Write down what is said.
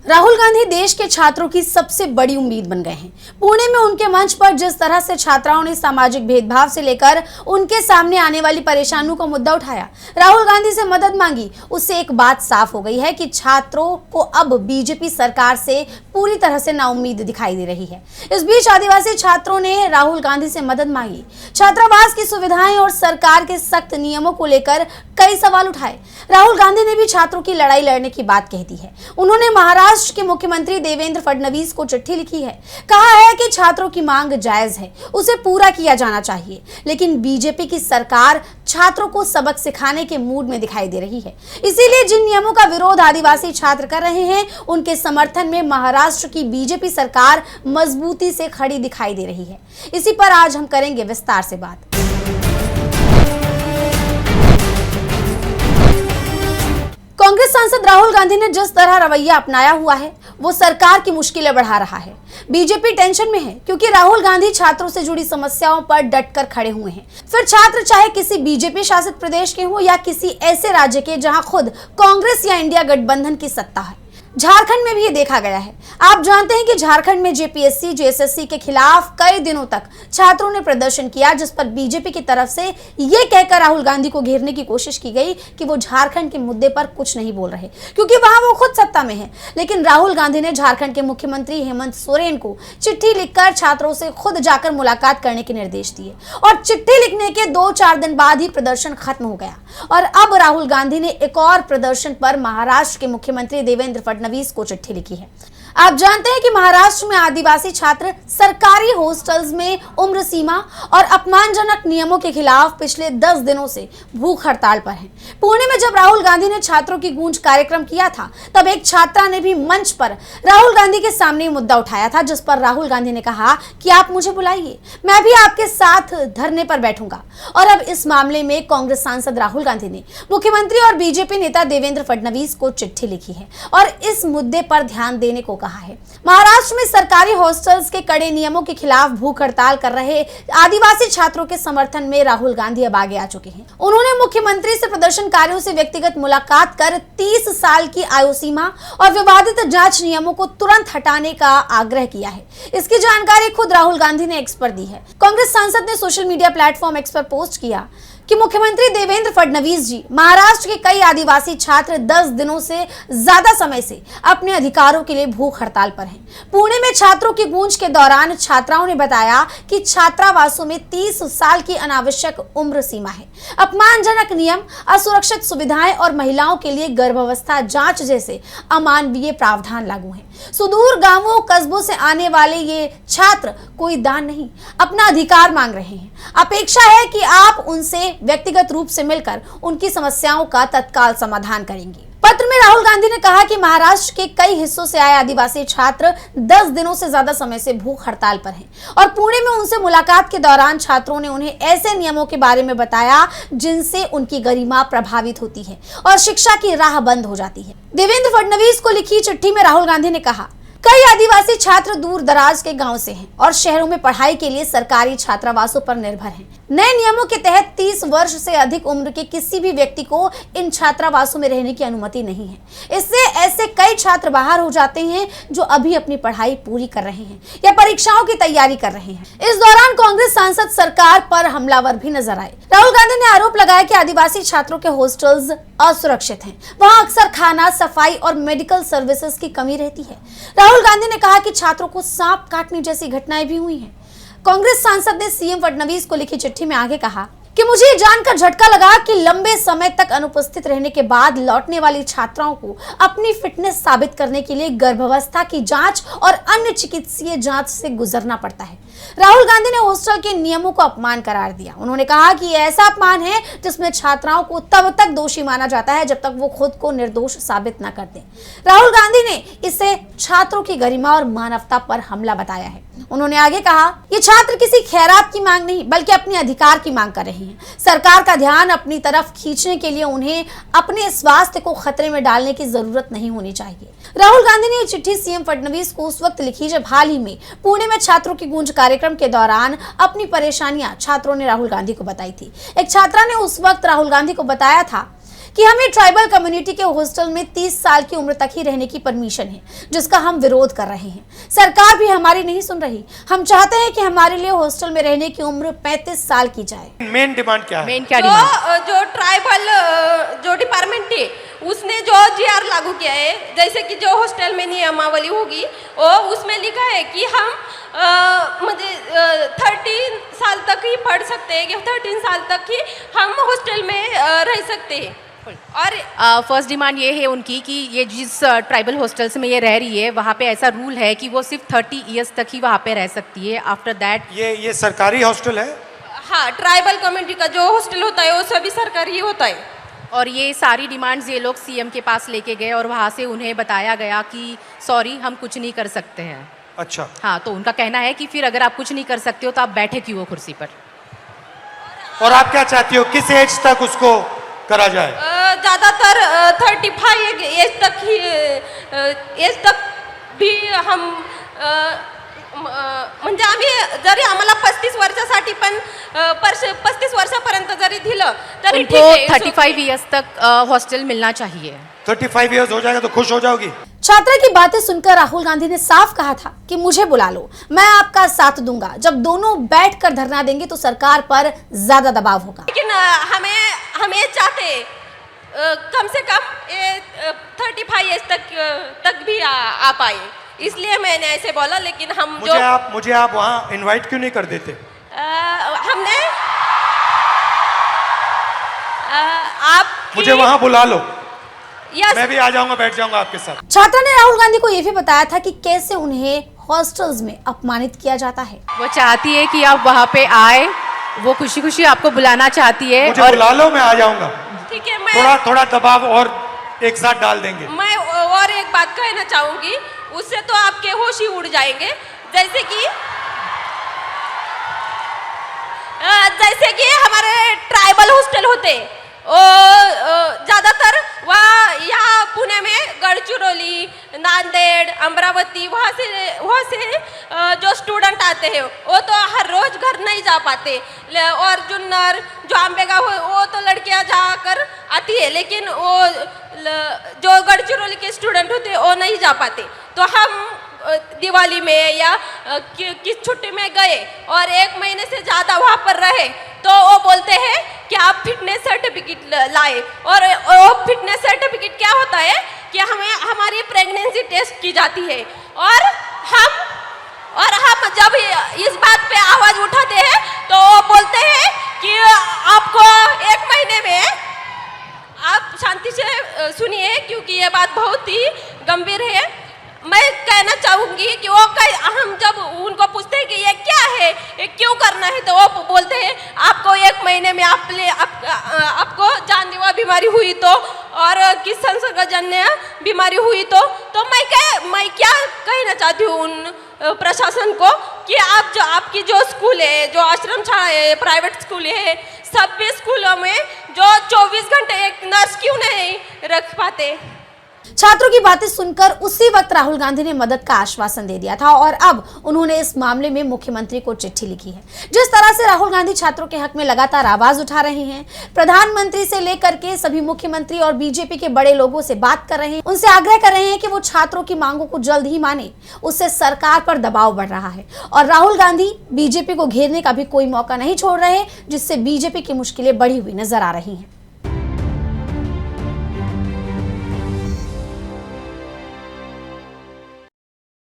राहुल गांधी देश के छात्रों की सबसे बड़ी उम्मीद बन गए हैं। पुणे में उनके मंच पर जिस तरह से छात्राओं ने सामाजिक भेदभाव से लेकर उनके सामने आने वाली परेशानियों का मुद्दा उठाया, राहुल गांधी से मदद मांगी, उससे एक बात साफ हो गई है कि छात्रों को अब बीजेपी सरकार से पूरी तरह से नाउम्मीद दिखाई दे रही है। इस बीच आदिवासी छात्रों ने राहुल गांधी से मदद मांगी। छात्रावास की सुविधाएं और सरकार के सख्त नियमों को लेकर कई सवाल उठाए। राहुल गांधी ने भी छात्रों की लड़ाई लड़ने की बात कह दी है। उन्होंने महाराष्ट्र के मुख्यमंत्री देवेंद्र फडणवीस को चिट्ठी लिखी है, कहा है कि छात्रों की मांग जायज है, उसे पूरा किया जाना चाहिए, लेकिन बीजेपी की सरकार छात्रों को सबक सिखाने के मूड में दिखाई दे रही है। इसीलिए जिन नियमों का विरोध आदिवासी छात्र कर रहे हैं, उनके समर्थन में महाराष्ट्र की बीजेपी सरकार मजबूती से खड़ी दिखाई दे रही है। इसी पर आज हम करेंगे विस्तार से बात। कांग्रेस सांसद राहुल गांधी ने जिस तरह रवैया अपनाया हुआ है, वो सरकार की मुश्किलें बढ़ा रहा है। बीजेपी टेंशन में है क्योंकि राहुल गांधी छात्रों से जुड़ी समस्याओं पर डटकर खड़े हुए हैं। फिर छात्र चाहे किसी बीजेपी शासित प्रदेश के हो या किसी ऐसे राज्य के जहां खुद कांग्रेस या इंडिया गठबंधन की सत्ता है। झारखंड में भी ये देखा गया है। आप जानते हैं कि झारखंड में जेपीएससी जेएसएससी के खिलाफ कई दिनों तक छात्रों ने प्रदर्शन किया, जिस पर बीजेपी की तरफ से ये कहकर राहुल गांधी को घेरने की कोशिश की गई कि वो झारखंड के मुद्दे पर कुछ नहीं बोल रहे क्योंकि वहां वो खुद सत्ता में है। लेकिन राहुल गांधी ने झारखंड के मुख्यमंत्री हेमंत सोरेन को चिट्ठी लिखकर छात्रों से खुद जाकर मुलाकात करने के निर्देश दिए और चिट्ठी लिखने के 2-4 दिन बाद ही प्रदर्शन खत्म हो गया। और अब राहुल गांधी ने एक और प्रदर्शन पर महाराष्ट्र के मुख्यमंत्री देवेंद्र फडणवीस को चिट्ठी लिखी है। आप जानते हैं कि महाराष्ट्र में आदिवासी छात्र सरकारी हॉस्टल्स में उम्र सीमा और अपमानजनक नियमों के खिलाफ पिछले 10 दिनों से भूख हड़ताल पर हैं। पुणे में जब राहुल गांधी ने छात्रों की गूंज कार्यक्रम किया था, तब एक छात्रा ने भी मंच पर राहुल गांधी के सामने मुद्दा उठाया था, जिस पर राहुल गांधी ने कहा कि आप मुझे बुलाइए, मैं भी आपके साथ धरने पर बैठूंगा। और अब इस मामले में कांग्रेस सांसद राहुल गांधी ने मुख्यमंत्री और बीजेपी नेता देवेंद्र फडणवीस को चिट्ठी लिखी है और इस मुद्दे पर ध्यान देने को कहा है। महाराष्ट्र में सरकारी हॉस्टल्स के कड़े नियमों के खिलाफ भूख हड़ताल कर रहे आदिवासी छात्रों के समर्थन में राहुल गांधी अब आगे आ चुके हैं। उन्होंने मुख्यमंत्री से प्रदर्शनकारियों से व्यक्तिगत मुलाकात कर 30 साल की आयु सीमा और विवादित जांच नियमों को तुरंत हटाने का आग्रह किया है। इसकी जानकारी खुद राहुल गांधी ने एक्स पर दी है। कांग्रेस सांसद ने सोशल मीडिया प्लेटफॉर्म एक्स पर पोस्ट किया कि मुख्यमंत्री देवेंद्र फडणवीस जी, महाराष्ट्र के कई आदिवासी छात्र 10 दिनों से ज्यादा समय से अपने अधिकारों के लिए भूख हड़ताल पर हैं। पुणे में छात्रों की गूंज के दौरान छात्राओं ने बताया कि छात्रावासों में 30 साल की अनावश्यक उम्र सीमा है, अपमानजनक नियम, असुरक्षित सुविधाएं और महिलाओं के लिए गर्भावस्था जांच जैसे अमानवीय प्रावधान लागू हैं। सुदूर गांवों कस्बों से आने वाले ये छात्र कोई दान नहीं, अपना अधिकार मांग रहे हैं। अपेक्षा है कि आप उनसे व्यक्तिगत रूप से मिलकर उनकी समस्याओं का तत्काल समाधान करेंगे। पत्र में राहुल गांधी ने कहा कि महाराष्ट्र के कई हिस्सों से आए आदिवासी छात्र 10 दिनों से ज्यादा समय से भूख हड़ताल पर हैं और पुणे में उनसे मुलाकात के दौरान छात्रों ने उन्हें ऐसे नियमों के बारे में बताया जिनसे उनकी गरिमा प्रभावित होती है और शिक्षा की राह बंद हो जाती है। देवेंद्र फडणवीस को लिखी चिट्ठी में राहुल गांधी ने कहा, कई आदिवासी छात्र दूर दराज के गांव से हैं और शहरों में पढ़ाई के लिए सरकारी छात्रावासों पर निर्भर हैं। नए नियमों के तहत 30 वर्ष से अधिक उम्र के किसी भी व्यक्ति को इन छात्रावासों में रहने की अनुमति नहीं है। इससे ऐसे कई छात्र बाहर हो जाते हैं जो अभी अपनी पढ़ाई पूरी कर रहे हैं या परीक्षाओं की तैयारी कर रहे हैं। इस दौरान कांग्रेस सांसद सरकार पर हमलावर भी नजर आए। राहुल गांधी ने आरोप लगाया कि आदिवासी छात्रों के हॉस्टल्स असुरक्षित हैं, वहां अक्सर खाना, सफाई और मेडिकल सर्विसेज की कमी रहती है। राहुल गांधी ने कहा कि छात्रों को सांप काटने जैसी घटनाएं भी हुई हैं। कांग्रेस सांसद ने सीएम फडणवीस को लिखी चिट्ठी में आगे कहा कि मुझे ये जानकर झटका लगा कि लंबे समय तक अनुपस्थित रहने के बाद लौटने वाली छात्राओं को अपनी फिटनेस साबित करने के लिए गर्भावस्था की जांच और अन्य चिकित्सीय जांच से गुजरना पड़ता है। राहुल गांधी ने हॉस्टल के नियमों को अपमान करार दिया। उन्होंने कहा कि यह ऐसा अपमान है जिसमें छात्राओं को तब तक दोषी माना जाता है जब तक वो खुद को निर्दोष साबित न कर दें। राहुल गांधी ने इसे छात्रों की गरिमा और मानवता पर हमला बताया है। उन्होंने आगे कहा, ये छात्र किसी खैरात की मांग नहीं बल्कि अपने अधिकार की मांग कर रहे हैं। सरकार का ध्यान अपनी तरफ खींचने के लिए उन्हें अपने स्वास्थ्य को खतरे में डालने की जरूरत नहीं होनी चाहिए। राहुल गांधी ने ये चिट्ठी सीएम फडणवीस को उस वक्त लिखी जब हाल ही में पुणे में छात्रों की गूंज कार्यक्रम के दौरान अपनी परेशानियां छात्रों ने राहुल गांधी को बताई थी। एक छात्रा ने उस वक्त राहुल गांधी को बताया था कि हमें ट्राइबल कम्युनिटी के हॉस्टल में 30 साल की उम्र तक ही रहने की परमिशन है, जिसका हम विरोध कर रहे हैं। सरकार भी हमारी नहीं सुन रही। हम चाहते हैं कि हमारे लिए हॉस्टल में रहने की उम्र 35 साल की जाए। मेन डिमांड क्या है? मेन क्या डिमांड? जो ट्राइबल जो डिपार्टमेंट है उसने जो जीआर लागू किया है, जैसे कि जो हॉस्टल में नियमावली होगी वो उसमें लिखा है कि हम मुझे 13 साल तक ही पढ़ सकते हैं, कि 13 साल तक ही हम हॉस्टल में रह सकते हैं। और फर्स्ट डिमांड ये है उनकी कि ये जिस ट्राइबल हॉस्टल्स में ये रह रही है वहाँ पे ऐसा रूल है कि वो सिर्फ 30 इयर्स तक ही वहाँ पे रह सकती है। आफ्टर दैट ये सरकारी हॉस्टल है? हाँ, ट्राइबल कम्युनिटी का जो हॉस्टल होता है वो सभी सरकारी होता है। और ये सारी डिमांड्स ये लोग सीएम के पास लेके गए और वहाँ से उन्हें बताया गया कि सॉरी हम कुछ नहीं कर सकते हैं। अच्छा। हाँ, तो उनका कहना है कि फिर अगर आप कुछ नहीं कर सकते हो तो आप बैठे क्यों हो कुर्सी पर। और आप क्या चाहती हो, किस एज तक उसको करा जाए? ज़्यादातर 35 एज तक भी हम म्हणजे आम्ही जरी आम्हाला 35 वर्षासाठी पण 35 वर्षापर्यंत जरी दिलं तरी ठीक उनको है। 35 इयर्स तक हॉस्टल मिलना चाहिए। 35 इयर्स हो जाएगा तो खुश हो जाओगी? छात्रा की बातें सुनकर राहुल गांधी ने साफ कहा था कि मुझे बुला लो, मैं आपका साथ दूंगा। जब दोनों बैठकर धरना देंगे तो सरकार पर ज्यादा दबाव होगा। लेकिन हमें चाहते कम से कम 35 एज तक भी आ पाए, इसलिए मैंने ऐसे बोला। लेकिन हम मुझे आप वहाँ इनवाइट क्यों नहीं कर देते? हमने आप मुझे वहाँ बुला लो, यस, मैं भी आ जाऊंगा, बैठ जाऊंगा आपके साथ। छात्रा ने राहुल गांधी को यह भी बताया था कि कैसे उन्हें हॉस्टल्स में अपमानित किया जाता है। वो चाहती है कि आप वहाँ पे आए, वो खुशी खुशी आपको बुलाना चाहती है। मुझे और बुला लो, मैं आ जाऊंगा। ठीक है। मैं थोड़ा दबाव और एक साथ डाल देंगे। मैं और एक बात कहना चाहूंगी, उससे तो आपके होश ही उड़ जाएंगे। जैसे कि हमारे ट्राइबल हॉस्टल होते ज़्यादातर वहाँ यहाँ पुणे में गढ़चिरौली, नांदेड़, अमरावती वहाँ से जो स्टूडेंट आते हैं वो तो हर रोज घर नहीं जा पाते। और जुन्नर जो आंबेगांव वो तो लड़कियाँ जाकर आती है, लेकिन वो जो गढ़चिरौली के स्टूडेंट होते वो नहीं जा पाते। तो हम दिवाली में या किस छुट्टी में गए और 1 महीने से ज़्यादा वहाँ पर रहे तो वो बोलते हैं कि आप फिटनेस सर्टिफिकेट लाए। और वो फिटनेस सर्टिफिकेट क्या होता है कि हमारी प्रेगनेंसी टेस्ट की जाती है। और हम जब इस बात पे आवाज़ उठाते हैं तो वो बोलते हैं कि आपको 1 महीने में, आप शांति से सुनिए क्योंकि ये बात बहुत ही गंभीर है। मैं कहना चाहूँगी कि हम जब उनको पूछते हैं कि ये क्या है, ये क्यों करना है, तो वो बोलते हैं आपको 1 महीने में आपको जानलेवा बीमारी हुई तो, और किस संसर्गजन्य बीमारी हुई तो मैं क्या कहना चाहती हूँ उन प्रशासन को कि आपकी जो स्कूल है, जो आश्रम शाला है, प्राइवेट स्कूल है, सभी स्कूलों में जो 24 घंटे एक नर्स क्यों नहीं रख पाते। छात्रों की बातें सुनकर उसी वक्त राहुल गांधी ने मदद का आश्वासन दे दिया था और अब उन्होंने इस मामले में मुख्यमंत्री को चिट्ठी लिखी है। जिस तरह से राहुल गांधी छात्रों के हक में लगातार आवाज उठा रहे हैं, प्रधानमंत्री से लेकर के सभी मुख्यमंत्री और बीजेपी के बड़े लोगों से बात कर रहे हैं, उनसे आग्रह कर रहे हैं कि वो छात्रों की मांगों को जल्द ही माने, उससे सरकार पर दबाव बढ़ रहा है। और राहुल गांधी बीजेपी को घेरने का भी कोई मौका नहीं छोड़ रहे, जिससे बीजेपी की मुश्किलें बढ़ी हुई नजर आ रही हैं।